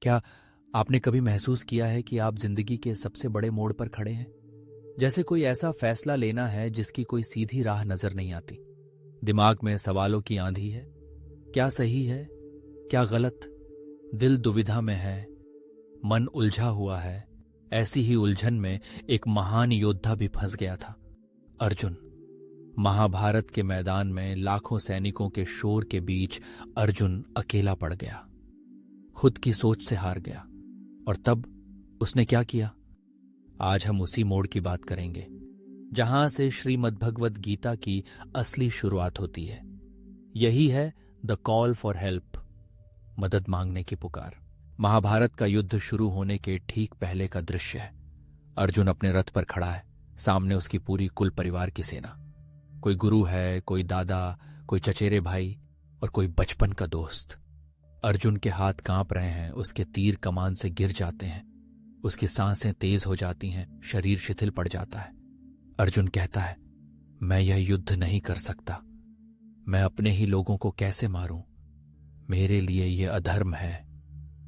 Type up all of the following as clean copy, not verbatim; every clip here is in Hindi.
क्या आपने कभी महसूस किया है कि आप जिंदगी के सबसे बड़े मोड़ पर खड़े हैं? जैसे कोई ऐसा फैसला लेना है जिसकी कोई सीधी राह नजर नहीं आती। दिमाग में सवालों की आंधी है। क्या सही है, क्या गलत? दिल दुविधा में है, मन उलझा हुआ है। ऐसी ही उलझन में एक महान योद्धा भी फंस गया था, अर्जुन। महाभारत के मैदान में लाखों सैनिकों के शोर के बीच अर्जुन अकेला पड़ गया, खुद की सोच से हार गया। और तब उसने क्या किया? आज हम उसी मोड़ की बात करेंगे जहां से श्रीमद्भगवत गीता की असली शुरुआत होती है। यही है द कॉल फॉर हेल्प, मदद मांगने की पुकार। महाभारत का युद्ध शुरू होने के ठीक पहले का दृश्य है। अर्जुन अपने रथ पर खड़ा है, सामने उसकी पूरी कुल परिवार की सेना। कोई गुरु है, कोई दादा, कोई चचेरे भाई और कोई बचपन का दोस्त। अर्जुन के हाथ कांप रहे हैं, उसके तीर कमान से गिर जाते हैं, उसकी सांसें तेज हो जाती हैं, शरीर शिथिल पड़ जाता है। अर्जुन कहता है, मैं यह युद्ध नहीं कर सकता। मैं अपने ही लोगों को कैसे मारूं? मेरे लिए यह अधर्म है।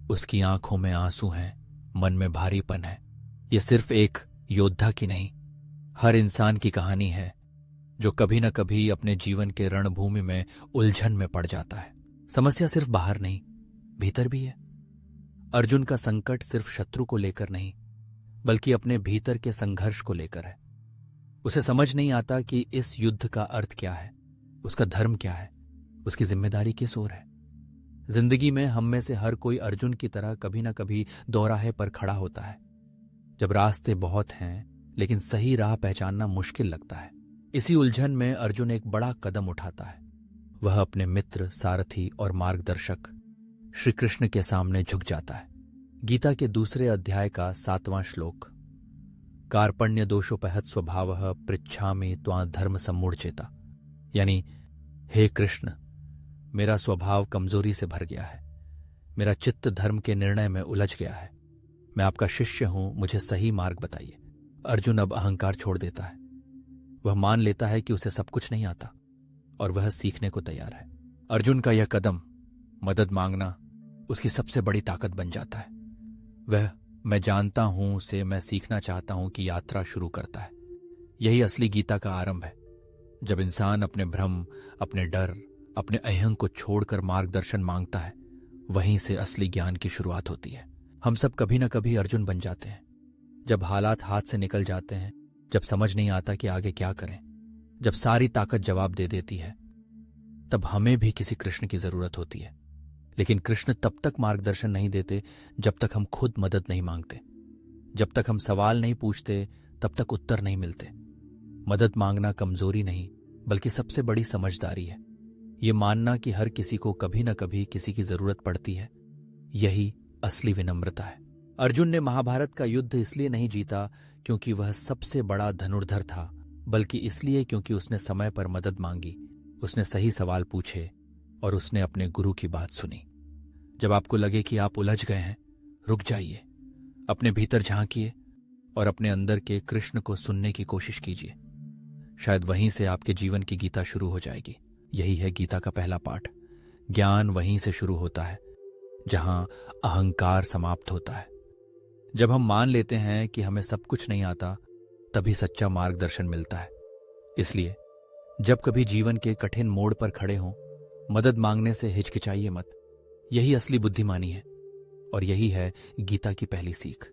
उसकी आंखों में आंसू हैं, मन में भारीपन है। यह सिर्फ एक योद्धा की नहीं, हर इंसान की कहानी है जो कभी न कभी अपने जीवन के रणभूमि में उलझन में पड़ जाता है। समस्या सिर्फ बाहर नहीं, भीतर भी है। अर्जुन का संकट सिर्फ शत्रु को लेकर नहीं, बल्कि अपने भीतर के संघर्ष को लेकर है। उसे समझ नहीं आता कि इस युद्ध का अर्थ क्या है, उसका धर्म क्या है, उसकी जिम्मेदारी किस ओर है। जिंदगी में हम में से हर कोई अर्जुन की तरह कभी न कभी दोराहे पर खड़ा होता है, जब रास्ते बहुत हैं लेकिन सही राह पहचानना मुश्किल लगता है। इसी उलझन में अर्जुन एक बड़ा कदम उठाता है। वह अपने मित्र, सारथी और मार्गदर्शक श्री कृष्ण के सामने झुक जाता है। गीता के दूसरे अध्याय का 7वां श्लोक, कार्पण्य दोषोपहत स्वभावः पृच्छामि त्वां धर्म सम्मूढ़चेता, यानी हे कृष्ण, मेरा स्वभाव कमजोरी से भर गया है, मेरा चित्त धर्म के निर्णय में उलझ गया है। मैं आपका शिष्य हूं, मुझे सही मार्ग बताइए। अर्जुन अब अहंकार छोड़ देता है। वह मान लेता है कि उसे सब कुछ नहीं आता और वह सीखने को तैयार है। अर्जुन का यह कदम, मदद मांगना, उसकी सबसे बड़ी ताकत बन जाता है। वह मैं जानता हूं से मैं सीखना चाहता हूं कि यात्रा शुरू करता है। यही असली गीता का आरंभ है। जब इंसान अपने भ्रम, अपने डर, अपने अहंग को छोड़कर मार्गदर्शन मांगता है, वहीं से असली ज्ञान की शुरुआत होती है। हम सब कभी न कभी अर्जुन बन जाते हैं। जब हालात हाथ से निकल जाते हैं, जब समझ नहीं आता कि आगे क्या करें, जब सारी ताकत जवाब दे देती है, तब हमें भी किसी कृष्ण की जरूरत होती है। लेकिन कृष्ण तब तक मार्गदर्शन नहीं देते जब तक हम खुद मदद नहीं मांगते। जब तक हम सवाल नहीं पूछते तब तक उत्तर नहीं मिलते। मदद मांगना कमजोरी नहीं, बल्कि सबसे बड़ी समझदारी है। ये मानना कि हर किसी को कभी न कभी किसी की जरूरत पड़ती है, यही असली विनम्रता है। अर्जुन ने महाभारत का युद्ध इसलिए नहीं जीता क्योंकि वह सबसे बड़ा धनुर्धर था, बल्कि इसलिए क्योंकि उसने समय पर मदद मांगी, उसने सही सवाल पूछे और उसने अपने गुरु की बात सुनी। जब आपको लगे कि आप उलझ गए हैं, रुक जाइए, अपने भीतर झांकिए और अपने अंदर के कृष्ण को सुनने की कोशिश कीजिए। शायद वहीं से आपके जीवन की गीता शुरू हो जाएगी। यही है गीता का पहला पाठ। ज्ञान वहीं से शुरू होता है जहां अहंकार समाप्त होता है। जब हम मान लेते हैं कि हमें सब कुछ नहीं आता, तभी सच्चा मार्गदर्शन मिलता है। इसलिए जब कभी जीवन के कठिन मोड़ पर खड़े हों, मदद मांगने से हिचकिचाइए मत। यही असली बुद्धिमानी है और यही है गीता की पहली सीख।